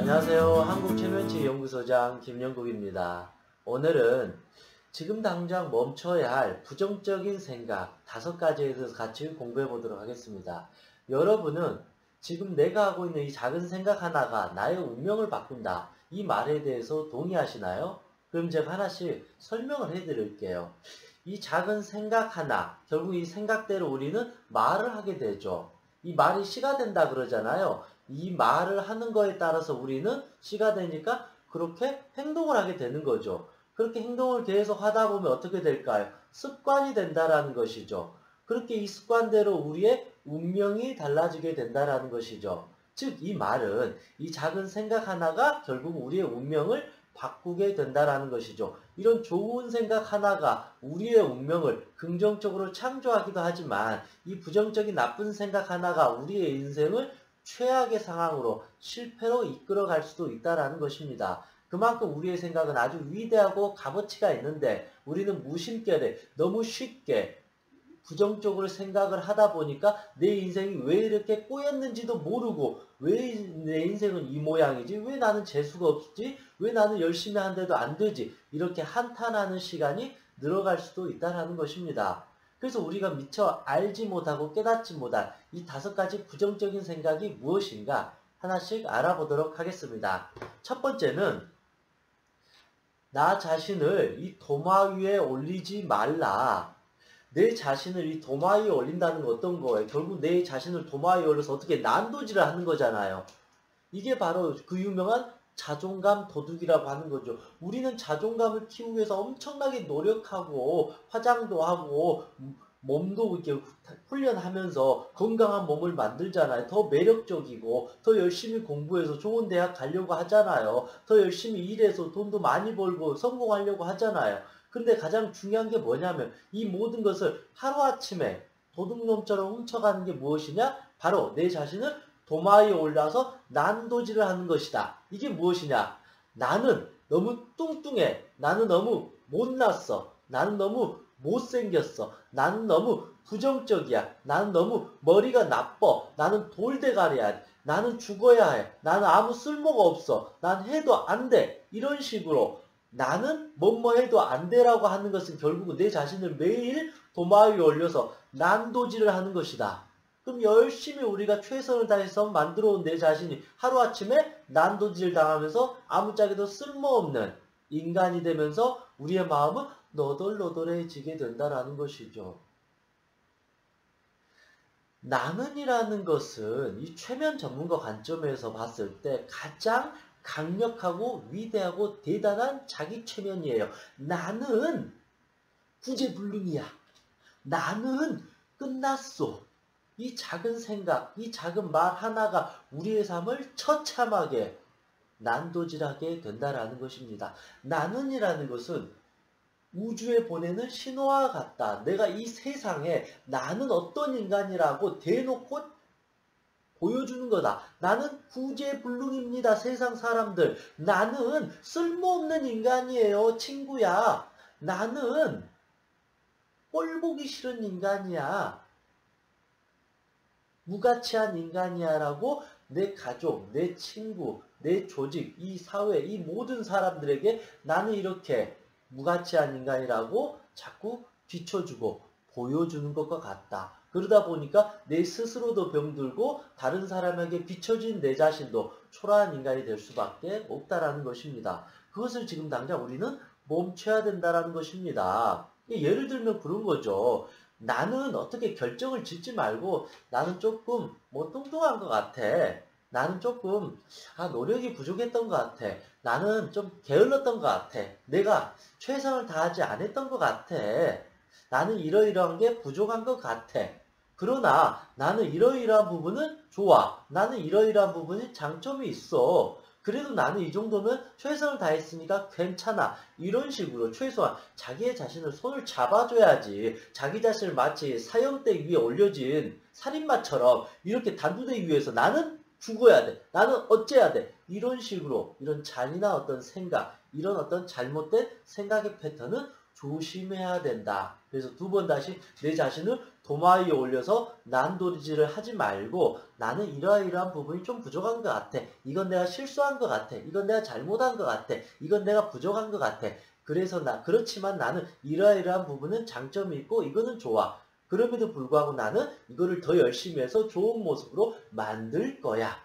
안녕하세요. 한국최면체연구소장 김영국입니다. 오늘은 지금 당장 멈춰야 할 부정적인 생각 5가지에 대해서 같이 공부해 보도록 하겠습니다. 여러분은 지금 내가 하고 있는 이 작은 생각 하나가 나의 운명을 바꾼다. 이 말에 대해서 동의하시나요? 그럼 제가 하나씩 설명을 해 드릴게요. 이 작은 생각 하나, 결국 이 생각대로 우리는 말을 하게 되죠. 이 말이 시가 된다 그러잖아요. 이 말을 하는 거에 따라서 우리는 시가 되니까 그렇게 행동을 하게 되는 거죠. 그렇게 행동을 계속 하다 보면 어떻게 될까요? 습관이 된다라는 것이죠. 그렇게 이 습관대로 우리의 운명이 달라지게 된다라는 것이죠. 즉, 이 말은 이 작은 생각 하나가 결국 우리의 운명을 바꾸게 된다라는 것이죠. 이런 좋은 생각 하나가 우리의 운명을 긍정적으로 창조하기도 하지만 이 부정적인 나쁜 생각 하나가 우리의 인생을 최악의 상황으로 실패로 이끌어갈 수도 있다는 것입니다. 그만큼 우리의 생각은 아주 위대하고 값어치가 있는데 우리는 무심결에 너무 쉽게 부정적으로 생각을 하다 보니까 내 인생이 왜 이렇게 꼬였는지도 모르고 왜 내 인생은 이 모양이지? 왜 나는 재수가 없지? 왜 나는 열심히 하는데도 안 되지? 이렇게 한탄하는 시간이 늘어갈 수도 있다는 것입니다. 그래서 우리가 미처 알지 못하고 깨닫지 못한 이 5가지 부정적인 생각이 무엇인가 하나씩 알아보도록 하겠습니다. 첫 번째는 나 자신을 이 도마 위에 올리지 말라. 내 자신을 이 도마 위에 올린다는 건 어떤 거예요? 결국 내 자신을 도마 위에 올려서 어떻게 난도질을 하는 거잖아요. 이게 바로 그 유명한 자존감 도둑이라고 하는 거죠. 우리는 자존감을 키우기 위해서 엄청나게 노력하고 화장도 하고 몸도 이렇게 훈련하면서 건강한 몸을 만들잖아요. 더 매력적이고 더 열심히 공부해서 좋은 대학 가려고 하잖아요. 더 열심히 일해서 돈도 많이 벌고 성공하려고 하잖아요. 근데 가장 중요한 게 뭐냐면 이 모든 것을 하루아침에 도둑놈처럼 훔쳐가는 게 무엇이냐? 바로 내 자신을 도마 위에 올라서 난도질을 하는 것이다. 이게 무엇이냐? 나는 너무 뚱뚱해. 나는 너무 못났어. 나는 너무 못생겼어. 나는 너무 부정적이야. 나는 너무 머리가 나빠. 나는 돌대가리야. 나는 죽어야 해. 나는 아무 쓸모가 없어. 난 해도 안 돼. 이런 식으로 나는 뭐뭐 해도 안 돼라고 하는 것은 결국은 내 자신을 매일 도마 위에 올려서 난도질을 하는 것이다. 그럼 열심히 우리가 최선을 다해서 만들어 온 내 자신이 하루아침에 난도질 당하면서 아무짝에도 쓸모없는 인간이 되면서 우리의 마음은 너덜너덜해지게 된다라는 것이죠. 나는이라는 것은 이 최면 전문가 관점에서 봤을 때 가장 강력하고 위대하고 대단한 자기 최면이에요. 나는 구제불능이야. 나는 끝났어. 이 작은 생각, 이 작은 말 하나가 우리의 삶을 처참하게 난도질하게 된다라는 것입니다. 나는이라는 것은 우주에 보내는 신호와 같다. 내가 이 세상에 나는 어떤 인간이라고 대놓고 보여주는 거다. 나는 구제불능입니다. 세상 사람들. 나는 쓸모없는 인간이에요. 친구야. 나는 꼴 보기 싫은 인간이야. 무가치한 인간이야 라고 내 가족, 내 친구, 내 조직, 이 사회, 이 모든 사람들에게 나는 이렇게 무가치한 인간이라고 자꾸 비춰주고 보여주는 것과 같다. 그러다 보니까 내 스스로도 병들고 다른 사람에게 비춰진 내 자신도 초라한 인간이 될 수밖에 없다라는 것입니다. 그것을 지금 당장 우리는 멈춰야 된다라는 것입니다. 예를 들면 그런 거죠. 나는 어떻게 결정을 짓지 말고 나는 조금 뚱뚱한 것 같아. 나는 조금 노력이 부족했던 것 같아. 나는 좀 게을렀던 것 같아. 내가 최선을 다하지 않았던 것 같아. 나는 이러이러한 게 부족한 것 같아. 그러나 나는 이러이러한 부분은 좋아. 나는 이러이러한 부분이 장점이 있어. 그래도 나는 이 정도면 최선을 다했으니까 괜찮아. 이런 식으로 최소한 자기의 자신을 손을 잡아줘야지. 자기 자신을 마치 사형대 위에 올려진 살인마처럼 이렇게 단두대 위에서 나는 죽어야 돼. 나는 어째야 돼. 이런 식으로 이런 잔인한 어떤 생각, 이런 어떤 잘못된 생각의 패턴은 조심해야 된다. 그래서 두 번 다시 내 자신을 도마 위에 올려서 난도질을 하지 말고 나는 이러이러한 부분이 좀 부족한 것 같아. 이건 내가 실수한 것 같아. 이건 내가 잘못한 것 같아. 이건 내가 부족한 것 같아. 그래서 그렇지만 나는 이러이러한 부분은 장점이 있고 이거는 좋아. 그럼에도 불구하고 나는 이거를 더 열심히 해서 좋은 모습으로 만들 거야.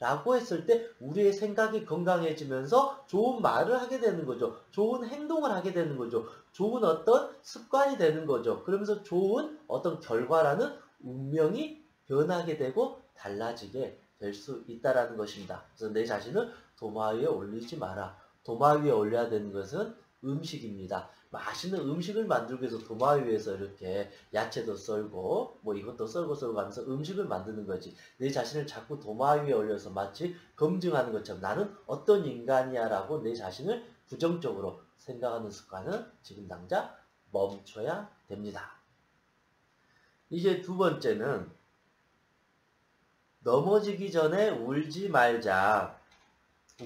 라고 했을 때 우리의 생각이 건강해지면서 좋은 말을 하게 되는 거죠. 좋은 행동을 하게 되는 거죠. 좋은 어떤 습관이 되는 거죠. 그러면서 좋은 어떤 결과라는 운명이 변하게 되고 달라지게 될 수 있다라는 것입니다. 그래서 내 자신을 도마 위에 올리지 마라. 도마 위에 올려야 되는 것은 음식입니다. 맛있는 음식을 만들기 위해서 도마 위에서 이렇게 야채도 썰고 뭐 이것도 썰고 하면서 음식을 만드는 거지. 내 자신을 자꾸 도마 위에 올려서 마치 검증하는 것처럼 나는 어떤 인간이야 라고 내 자신을 부정적으로 생각하는 습관은 지금 당장 멈춰야 됩니다. 이제 두 번째는 넘어지기 전에 울지 말자.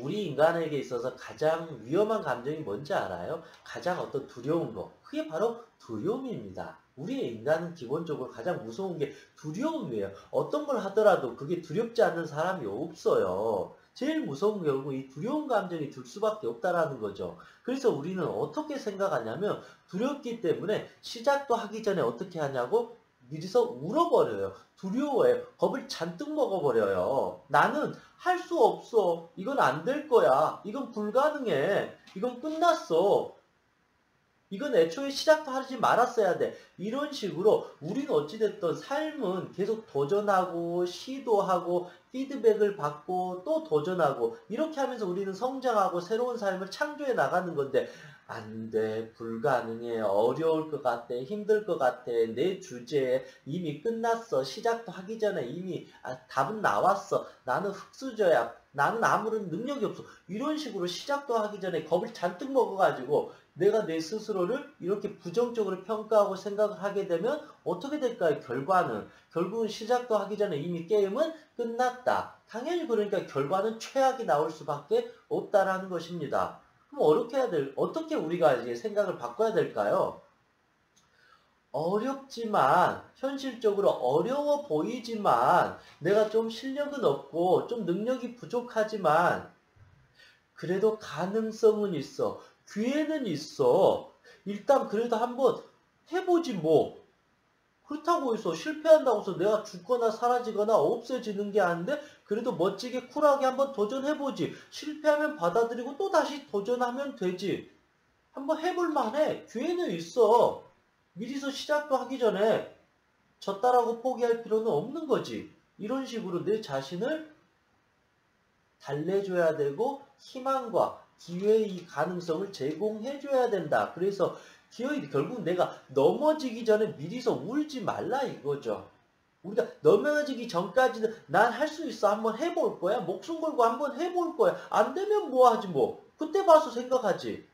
우리 인간에게 있어서 가장 위험한 감정이 뭔지 알아요? 가장 어떤 두려운 거. 그게 바로 두려움입니다. 우리의 인간은 기본적으로 가장 무서운 게 두려움이에요. 어떤 걸 하더라도 그게 두렵지 않는 사람이 없어요. 제일 무서운 게 결국 이 두려운 감정이 들 수밖에 없다라는 거죠. 그래서 우리는 어떻게 생각하냐면 두렵기 때문에 시작도 하기 전에 어떻게 하냐고 미리서 울어버려요. 두려워해요. 겁을 잔뜩 먹어버려요. 나는 할 수 없어. 이건 안 될 거야. 이건 불가능해. 이건 끝났어. 이건 애초에 시작도 하지 말았어야 돼. 이런 식으로 우리는 어찌됐든 삶은 계속 도전하고 시도하고 피드백을 받고 또 도전하고 이렇게 하면서 우리는 성장하고 새로운 삶을 창조해 나가는 건데 안 돼, 불가능해, 어려울 것 같아, 힘들 것 같아, 내 주제에 이미 끝났어, 시작도 하기 전에 이미 답은 나왔어, 나는 흙수저야, 나는 아무런 능력이 없어. 이런 식으로 시작도 하기 전에 겁을 잔뜩 먹어가지고 내가 내 스스로를 이렇게 부정적으로 평가하고 생각을 하게 되면 어떻게 될까요? 결국은 시작도 하기 전에 이미 게임은 끝났다. 당연히 그러니까 결과는 최악이 나올 수밖에 없다라는 것입니다. 그럼 어떻게 우리가 이제 생각을 바꿔야 될까요? 어렵지만, 현실적으로 어려워 보이지만, 내가 좀 실력은 없고, 좀 능력이 부족하지만, 그래도 가능성은 있어. 기회는 있어. 일단 그래도 한번 해보지 뭐. 그렇다고 해서 실패한다고 해서 내가 죽거나 사라지거나 없어지는 게 아닌데 그래도 멋지게 쿨하게 한번 도전해보지. 실패하면 받아들이고 또 다시 도전하면 되지. 한번 해볼 만해. 기회는 있어. 미리서 시작도 하기 전에 졌다라고 포기할 필요는 없는 거지. 이런 식으로 내 자신을 달래줘야 되고 희망과 기회의 이 가능성을 제공해줘야 된다. 그래서 결국 내가 넘어지기 전에 미리서 울지 말라 이거죠. 우리가 넘어지기 전까지는 난 할 수 있어. 한번 해볼 거야. 목숨 걸고 한번 해볼 거야. 안 되면 뭐 하지 뭐. 그때 봐서 생각하지.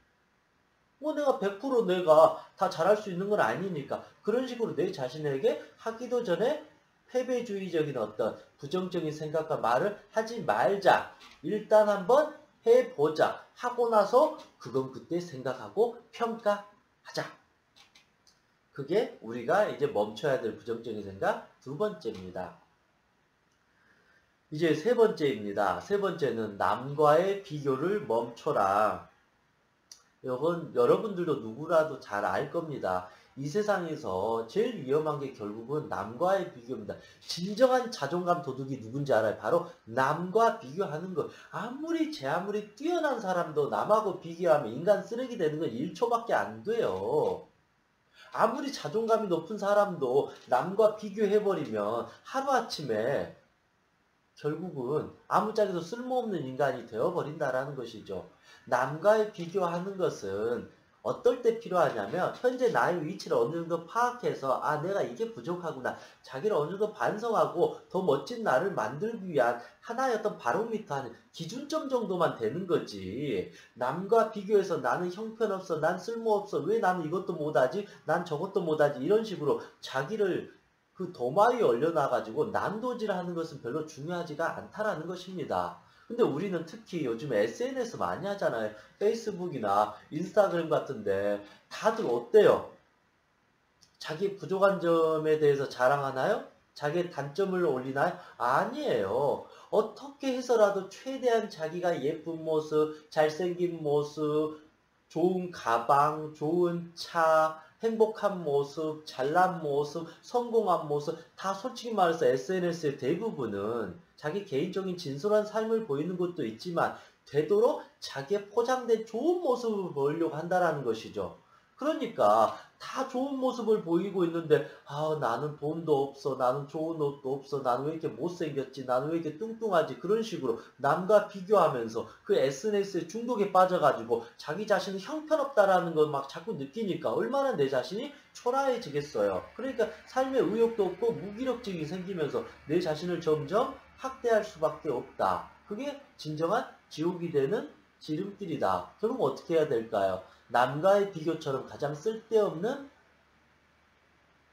뭐 내가 100% 내가 다 잘할 수 있는 건 아니니까. 그런 식으로 내 자신에게 하기도 전에 패배주의적인 어떤 부정적인 생각과 말을 하지 말자. 일단 한번 해보자. 하고 나서 그건 그때 생각하고 평가하자. 그게 우리가 이제 멈춰야 될 부정적인 생각 두 번째입니다. 이제 세 번째입니다. 세 번째는 남과의 비교를 멈춰라. 이건 여러분들도 누구라도 잘 알 겁니다. 이 세상에서 제일 위험한 게 결국은 남과의 비교입니다. 진정한 자존감 도둑이 누군지 알아요? 바로 남과 비교하는 것. 아무리 뛰어난 사람도 남하고 비교하면 인간 쓰레기 되는 건 1초밖에 안 돼요. 아무리 자존감이 높은 사람도 남과 비교해버리면 하루아침에 결국은 아무짝에도 쓸모없는 인간이 되어버린다라는 것이죠. 남과의 비교하는 것은 어떨 때 필요하냐면 현재 나의 위치를 어느 정도 파악해서 내가 이게 부족하구나. 자기를 어느 정도 반성하고 더 멋진 나를 만들기 위한 하나의 어떤 바로미터 하는 기준점 정도만 되는 거지. 남과 비교해서 나는 형편없어. 난 쓸모없어. 왜 나는 이것도 못하지? 난 저것도 못하지. 이런 식으로 자기를 그 도마 위에 올려놔가지고 난도질하는 것은 별로 중요하지가 않다라는 것입니다. 근데 우리는 특히 요즘에 SNS 많이 하잖아요. 페이스북이나 인스타그램 같은데 다들 어때요? 자기 부족한 점에 대해서 자랑하나요? 자기의 단점을 올리나요? 아니에요. 어떻게 해서라도 최대한 자기가 예쁜 모습, 잘생긴 모습, 좋은 가방, 좋은 차, 행복한 모습, 잘난 모습, 성공한 모습, 다 솔직히 말해서 SNS의 대부분은 자기 개인적인 진솔한 삶을 보이는 것도 있지만 되도록 자기의 포장된 좋은 모습을 보이려고 한다는 것이죠. 그러니까 다 좋은 모습을 보이고 있는데 나는 돈도 없어, 나는 좋은 옷도 없어, 나는 왜 이렇게 못생겼지, 나는 왜 이렇게 뚱뚱하지, 그런 식으로 남과 비교하면서 그 SNS에 중독에 빠져가지고 자기 자신은 형편없다라는 걸 막 자꾸 느끼니까 얼마나 내 자신이 초라해지겠어요. 그러니까 삶에 의욕도 없고 무기력증이 생기면서 내 자신을 점점 학대할 수밖에 없다. 그게 진정한 지옥이 되는 지름길이다. 그럼 어떻게 해야 될까요? 남과의 비교처럼 가장 쓸데없는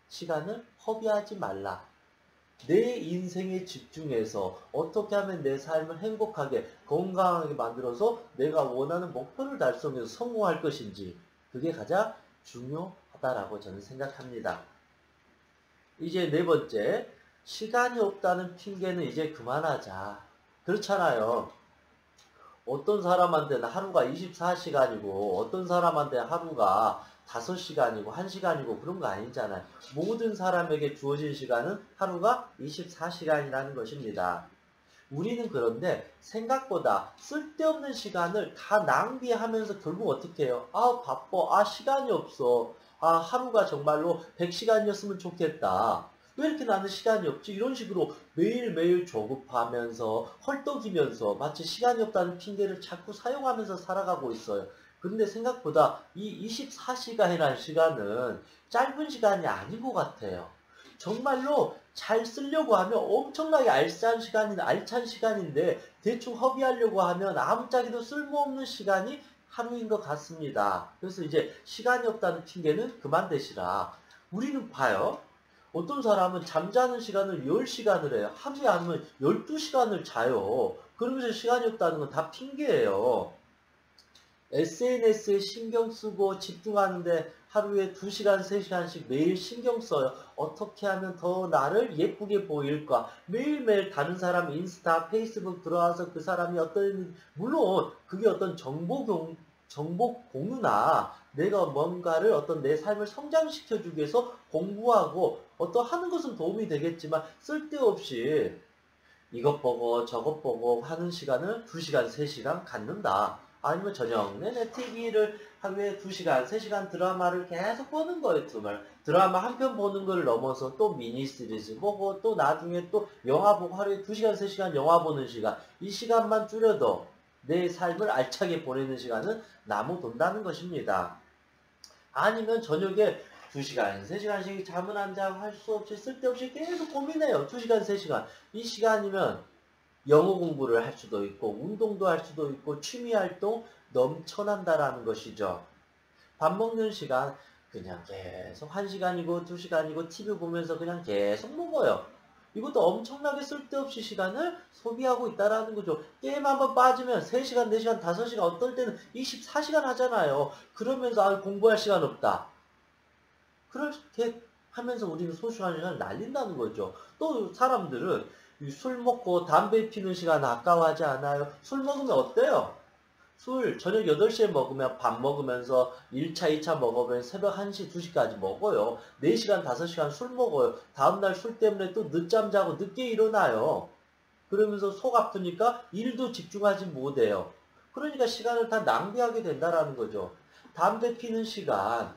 시간을 허비하지 말라. 내 인생에 집중해서 어떻게 하면 내 삶을 행복하게 건강하게 만들어서 내가 원하는 목표를 달성해서 성공할 것인지, 그게 가장 중요하다라고 저는 생각합니다. 이제 네 번째, 시간이 없다는 핑계는 이제 그만하자. 그렇잖아요. 어떤 사람한테는 하루가 24시간이고 어떤 사람한테 하루가 5시간이고 1시간이고 그런 거 아니잖아요. 모든 사람에게 주어진 시간은 하루가 24시간이라는 것입니다. 우리는 그런데 생각보다 쓸데없는 시간을 다 낭비하면서 결국 어떻게 해요? 바빠. 시간이 없어. 하루가 정말로 100시간이었으면 좋겠다. 왜 이렇게 나는 시간이 없지? 이런 식으로 매일매일 조급하면서 헐떡이면서 마치 시간이 없다는 핑계를 자꾸 사용하면서 살아가고 있어요. 근데 생각보다 이 24시간이라는 시간은 짧은 시간이 아닌 것 같아요. 정말로 잘 쓰려고 하면 엄청나게 알찬 시간인데 대충 허비하려고 하면 아무짝에도 쓸모없는 시간이 하루인 것 같습니다. 그래서 이제 시간이 없다는 핑계는 그만 대시라. 우리는 봐요. 어떤 사람은 잠자는 시간을 10시간을 해요. 하루에 하면 12시간을 자요. 그러면서 시간이 없다는 건 다 핑계예요. SNS에 신경 쓰고 집중하는데 하루에 2시간, 3시간씩 매일 신경 써요. 어떻게 하면 더 나를 예쁘게 보일까? 매일매일 다른 사람 인스타, 페이스북 들어와서 그 사람이 물론 그게 어떤 정보 공유나 내가 뭔가를 어떤 내 삶을 성장시켜주기 위해서 공부하고 하는 것은 도움이 되겠지만 쓸데없이 이것 보고 저것 보고 하는 시간을 2시간, 3시간 갖는다. 아니면 저녁 내내 TV를 하루에 2시간, 3시간 드라마를 계속 보는 거예요, 정말. 드라마 한 편 보는 걸 넘어서 또 미니 시리즈 보고 또 나중에 또 영화 보고 하루에 2시간, 3시간 영화 보는 시간. 이 시간만 줄여도 내 삶을 알차게 보내는 시간은 남아돈다는 것입니다. 아니면 저녁에 2시간, 3시간씩 잠을 안 자고 할 수 없이 쓸데없이 계속 고민해요. 2시간, 3시간. 이 시간이면 영어 공부를 할 수도 있고 운동도 할 수도 있고 취미활동 넘쳐난다라는 것이죠. 밥 먹는 시간 그냥 계속 1시간이고 2시간이고 TV 보면서 그냥 계속 먹어요. 이것도 엄청나게 쓸데없이 시간을 소비하고 있다라는 거죠. 게임 한번 빠지면 3시간, 4시간, 5시간 어떨 때는 24시간 하잖아요. 그러면서 공부할 시간 없다. 그렇게 하면서 우리는 소중한 시간을 날린다는 거죠. 또 사람들은 술 먹고 담배 피는 시간 아까워하지 않아요? 술 먹으면 어때요? 술 저녁 8시에 먹으면 밥 먹으면서 1차, 2차 먹으면 새벽 1시, 2시까지 먹어요. 4시간, 5시간 술 먹어요. 다음날 술 때문에 또 늦잠 자고 늦게 일어나요. 그러면서 속 아프니까 일도 집중하지 못해요. 그러니까 시간을 다 낭비하게 된다라는 거죠. 담배 피는 시간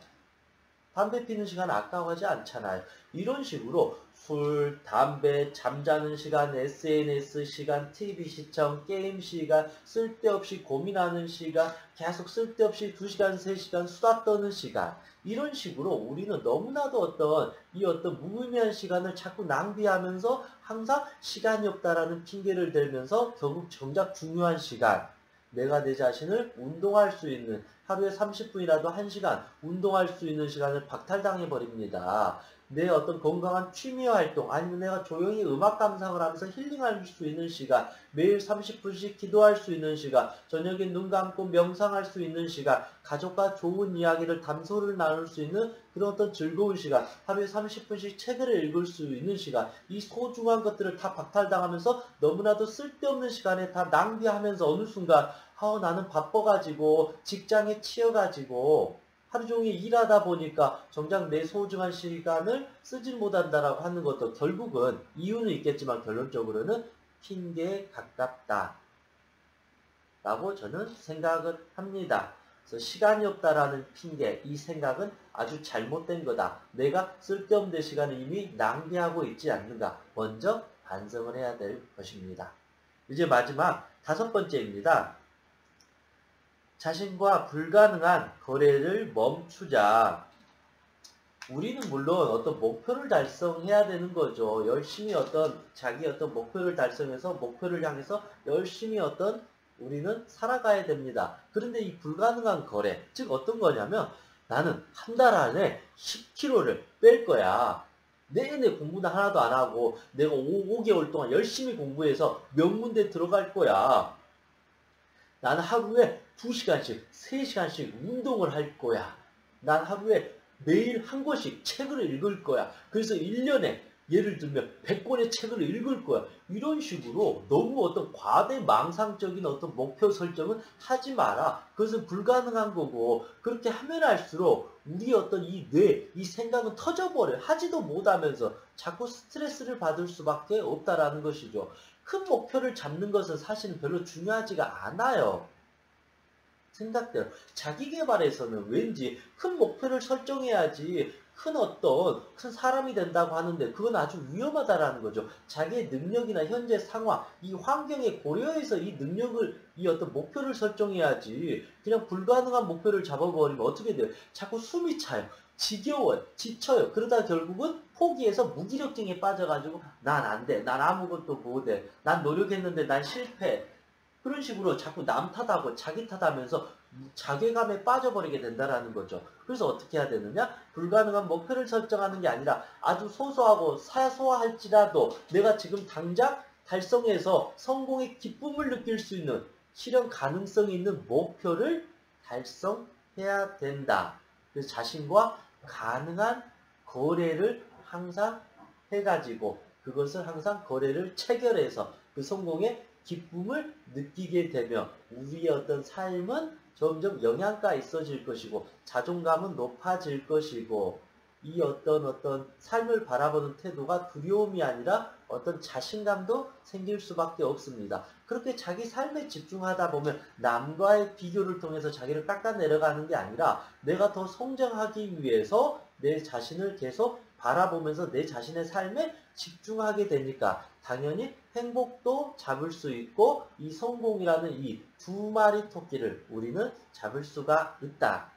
아까워하지 않잖아요. 이런 식으로 술, 담배, 잠자는 시간, SNS 시간, TV 시청, 게임 시간, 쓸데없이 고민하는 시간, 계속 쓸데없이 2시간, 3시간 수다 떠는 시간. 이런 식으로 우리는 너무나도 어떤 무의미한 시간을 자꾸 낭비하면서 항상 시간이 없다라는 핑계를 대면서 결국 정작 중요한 시간, 내가 내 자신을 운동할 수 있는 하루에 30분이라도 1시간 운동할 수 있는 시간을 박탈당해 버립니다. 내 어떤 건강한 취미 활동, 아니면 내가 조용히 음악 감상을 하면서 힐링할 수 있는 시간, 매일 30분씩 기도할 수 있는 시간, 저녁에 눈 감고 명상할 수 있는 시간, 가족과 좋은 이야기를 담소를 나눌 수 있는 그런 어떤 즐거운 시간, 하루에 30분씩 책을 읽을 수 있는 시간, 이 소중한 것들을 다 박탈당하면서 너무나도 쓸데없는 시간에 다 낭비하면서 어느 순간 나는 바빠가지고 직장에 치여가지고 하루 종일 일하다 보니까 정작 내 소중한 시간을 쓰질 못한다라고 하는 것도 결국은 이유는 있겠지만 결론적으로는 핑계에 가깝다 라고 저는 생각을 합니다. 그래서 시간이 없다라는 핑계, 이 생각은 아주 잘못된 거다. 내가 쓸데없는 시간을 이미 낭비하고 있지 않는가. 먼저 반성을 해야 될 것입니다. 이제 마지막 5번째입니다. 자신과 불가능한 거래를 멈추자. 우리는 물론 어떤 목표를 달성해야 되는 거죠. 열심히 자기 목표를 달성해서 목표를 향해서 열심히 우리는 살아가야 됩니다. 그런데 이 불가능한 거래, 즉 어떤 거냐면 나는 한 달 안에 10kg를 뺄 거야. 내내 공부는 하나도 안 하고 내가 5개월 동안 열심히 공부해서 명문대 들어갈 거야. 나는 하루에 2시간씩, 3시간씩 운동을 할 거야. 난 하루에 매일 한 권씩 책을 읽을 거야. 그래서 1년에 예를 들면 100권의 책을 읽을 거야. 이런 식으로 너무 과대망상적인 목표 설정은 하지 마라. 그것은 불가능한 거고, 그렇게 하면 할수록 우리 이 생각은 터져버려. 하지도 못하면서 자꾸 스트레스를 받을 수밖에 없다라는 것이죠. 큰 목표를 잡는 것은 사실은 별로 중요하지가 않아요. 생각대로. 자기 개발에서는 왠지 큰 목표를 설정해야지 큰 사람이 된다고 하는데 그건 아주 위험하다라는 거죠. 자기의 능력이나 현재 상황, 이 환경에 고려해서 이 목표를 설정해야지 그냥 불가능한 목표를 잡아버리면 어떻게 돼요? 자꾸 숨이 차요. 지겨워요. 지쳐요. 그러다 결국은 포기해서 무기력증에 빠져가지고 난 안 돼. 난 아무것도 못해. 난 노력했는데 난 실패. 그런 식으로 자꾸 남 탓하고 자기 탓하면서 자괴감에 빠져버리게 된다라는 거죠. 그래서 어떻게 해야 되느냐? 불가능한 목표를 설정하는 게 아니라 아주 소소하고 사소할지라도 내가 지금 당장 달성해서 성공의 기쁨을 느낄 수 있는 실현 가능성이 있는 목표를 달성해야 된다. 그래서 자신과 가능한 거래를 항상 해가지고 그것을 항상 거래를 체결해서 그 성공의 기쁨을 느끼게 되면 우리의 삶은 점점 영양가 있어질 것이고 자존감은 높아질 것이고 이 삶을 바라보는 태도가 두려움이 아니라 자신감도 생길 수밖에 없습니다. 그렇게 자기 삶에 집중하다 보면 남과의 비교를 통해서 자기를 깎아내려가는 게 아니라 내가 더 성장하기 위해서 내 자신을 계속 바라보면서 내 자신의 삶에 집중하게 되니까 당연히 행복도 잡을 수 있고 이 성공이라는 이 2마리 토끼를 우리는 잡을 수가 있다.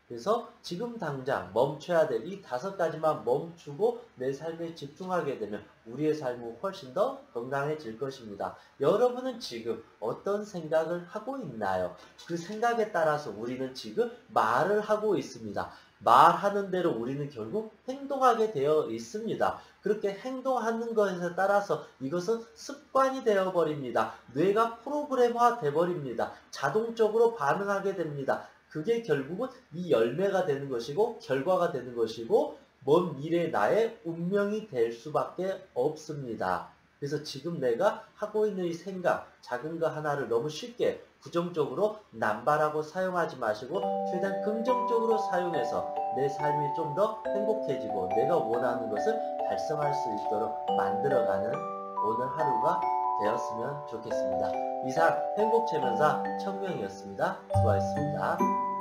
그래서 지금 당장 멈춰야 될 이 5가지만 멈추고 내 삶에 집중하게 되면 우리의 삶은 훨씬 더 건강해질 것입니다. 여러분은 지금 어떤 생각을 하고 있나요? 그 생각에 따라서 우리는 지금 말을 하고 있습니다. 말하는 대로 우리는 결국 행동하게 되어 있습니다. 그렇게 행동하는 것에 따라서 이것은 습관이 되어버립니다. 뇌가 프로그램화 되어버립니다. 자동적으로 반응하게 됩니다. 그게 결국은 이 열매가 되는 것이고 결과가 되는 것이고 먼 미래 나의 운명이 될 수밖에 없습니다. 그래서 지금 내가 하고 있는 이 생각, 작은 거 하나를 너무 쉽게 부정적으로 남발하고 사용하지 마시고 최대한 긍정적으로 사용해서 내 삶이 좀 더 행복해지고 내가 원하는 것을 달성할 수 있도록 만들어가는 오늘 하루가 되었으면 좋겠습니다. 이상 행복체면사 청명이었습니다. 수고하셨습니다.